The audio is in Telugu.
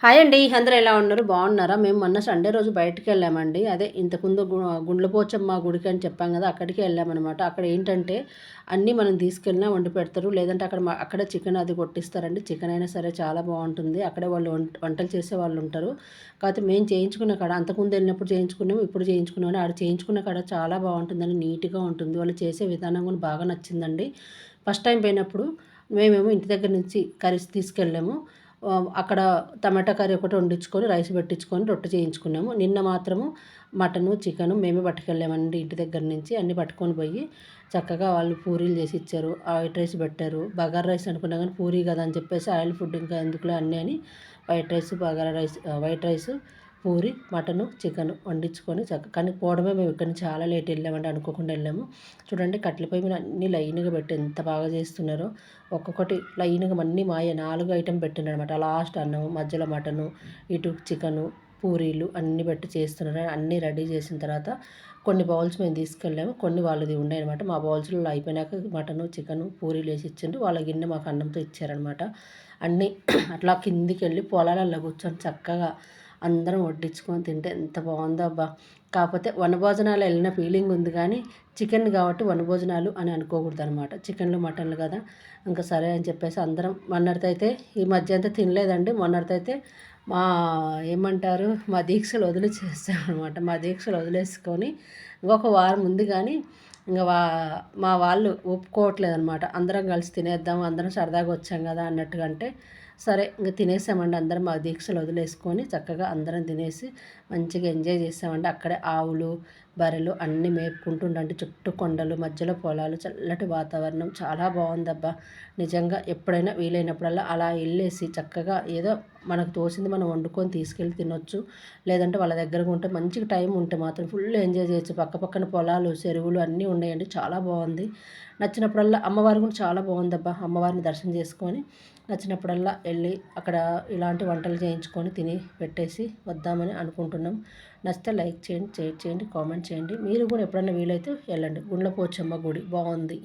హాయ్ అండి. అందరూ ఎలా ఉన్నారు? బాగున్నారా? మేము మొన్న సండే రోజు బయటికెళ్ళామండి. అదే ఇంతకుముందు గుండ్లపోచమ్మ గుడికి అని చెప్పాం గదా! అక్కడికే వెళ్ళామనమాట. అక్కడ ఏంటంటే అన్నీ మనం తీసుకెళ్ళినా వండి పెడతారు. లేదంటే అక్కడే చికెన్ అది కొట్టిస్తారండి. చికెన్ అయినా సరే చాలా బావుంటుంది. అక్కడే వాళ్ళు వంటలు చేసేవాళ్ళుంటారు. కాకపోతే మేము చేయించుకున్న కాడ అంతకుముందు వెళ్ళినప్పుడు చేయించుకున్నాము. ఇప్పుడు చేయించుకున్నాము. ఆడ చేయించుకున్న కాడ చాలా బావుంటుందండి. నీట్‌గా ఉంటుంది. వాళ్ళు చేసే విధానం కూడా బాగా నచ్చిందండి. ఫస్ట్ టైం పోయినప్పుడు మేమేమో ఇంటి దగ్గర నుంచి కర్రీస్ తీసుకెళ్ళాము. అక్కడ టమాటా కర్రీ ఒకటి వండించుకొని, రైస్ పెట్టించుకొని, రొట్టె చేయించుకున్నాము. నిన్న మాత్రము మటను, చికెను మేమే పట్టుకెళ్ళామండి ఇంటి దగ్గర నుంచి. అన్నీ పట్టుకొని పోయి చక్కగా వాళ్ళు పూరీలు చేసి ఇచ్చారు. వైట్ రైస్ పెట్టారు. బగారా రైస్ అనుకున్నా కానీ పూరీ కదా అని చెప్పేసి ఆయిల్ ఫుడ్ ఇంకా ఎందుకులే అన్నీ అని white rice, bagara rice, white rice, puri, mutton, chicken వండించుకొని కానీ పోవడమే మేము ఇక్కడి నుంచి చాలా లేట్ వెళ్ళామండి. అనుకోకుండా వెళ్ళాము. చూడండి కట్టెల పొయ్యి మీద అన్నీ లైన్‌గా పెట్టి ఎంత బాగా చేస్తున్నారో. ఒక్కొక్కటి లైన్‌గా అన్నీ మాయే 4 ఐటెం పెట్టిండనమాట. లాస్ట్ అన్నము, మధ్యలో మటను, ఇటు చికెను, పూరీలు అన్నీ పెట్టి చేస్తున్నారు. అన్నీ రెడీ చేసిన తర్వాత కొన్ని బౌల్స్ మేము తీసుకెళ్ళాము. కొన్ని వాళ్ళది ఉన్నాయన్నమాట. మా బౌల్స్‌లో అయిపోయినాక మటను, చికెను, పూరీలు వేసి ఇచ్చిండ్రు. వాళ్ళ గిన్నె మాకు అన్నంతో ఇచ్చారనమాట. అన్నీ అట్లా కిందికెళ్ళి పొలాలల్లో కూర్చొని చక్కగా అందరం వడ్డించుకొని తింటే ఎంత బాగుందో అబ్బా! కాకపోతే వనభోజనాలు వెళ్ళిన ఫీలింగ్ ఉంది కానీ చికెన్ కాబట్టి వనభోజనాలు అని అనుకోకూడదనమాట. చికెన్లు, మటన్లు కదా! ఇంకా సరే అని చెప్పేసి అందరం మొన్నటిదైతే ఈ మధ్య అంతా తినలేదండి. మొన్నటిదైతే మా ఏమంటారు మా దీక్షలు వదిలేసేసామనమాట. మా దీక్షలు వదిలేసుకొని ఇంకొక వారం ఉంది కానీ ఇంక మా వాళ్ళు ఒప్పుకోవట్లేదనమాట. అందరం కలిసి తినేద్దాం, అందరం సరదాగా వచ్చాం కదా అన్నట్టుగా అంటే సరే ఇంక తినేసామండి. అందరం మా దీక్షలు వదిలేసుకొని చక్కగా అందరం తినేసి మంచిగా ఎంజాయ్ చేసామండి. అక్కడే ఆవులు, బర్రెలు అన్నీ మేపుకుంటుండంటే చుట్టూ కొండలు, మధ్యలో పొలాలు, చల్లటి వాతావరణం చాలా బాగుందబ్బా! నిజంగా ఎప్పుడైనా వీలైనప్పుడల్లా అలా వెళ్ళేసి చక్కగా ఏదో మనకు తోచింది మనం వండుకొని తీసుకెళ్ళి తినొచ్చు. లేదంటే వాళ్ళ దగ్గరగా ఉంటే మంచిగా టైం ఉంటే మాత్రం ఫుల్ ఎంజాయ్ చేయొచ్చు. పక్కపక్కన పొలాలు, చెరువులు అన్నీ ఉన్నాయండి. చాలా బాగుంది. నచ్చినప్పుడల్లా అమ్మవారు కూడా చాలా బాగుందబ్బా! అమ్మవారిని దర్శనం చేసుకొని నచ్చినప్పుడల్లా వెళ్ళి అక్కడ ఇలాంటి వంటలు చేయించుకొని తిని పెట్టేసి వద్దామని అనుకుంటున్నాం. నచ్చితే లైక్ చేయండి, షేర్ చేయండి, కామెంట్ చేయండి. మీరు కూడా ఎప్పుడైనా వీలైతే వెళ్ళండి. గుండ్లపోచమ్మ గుడి బాగుంది.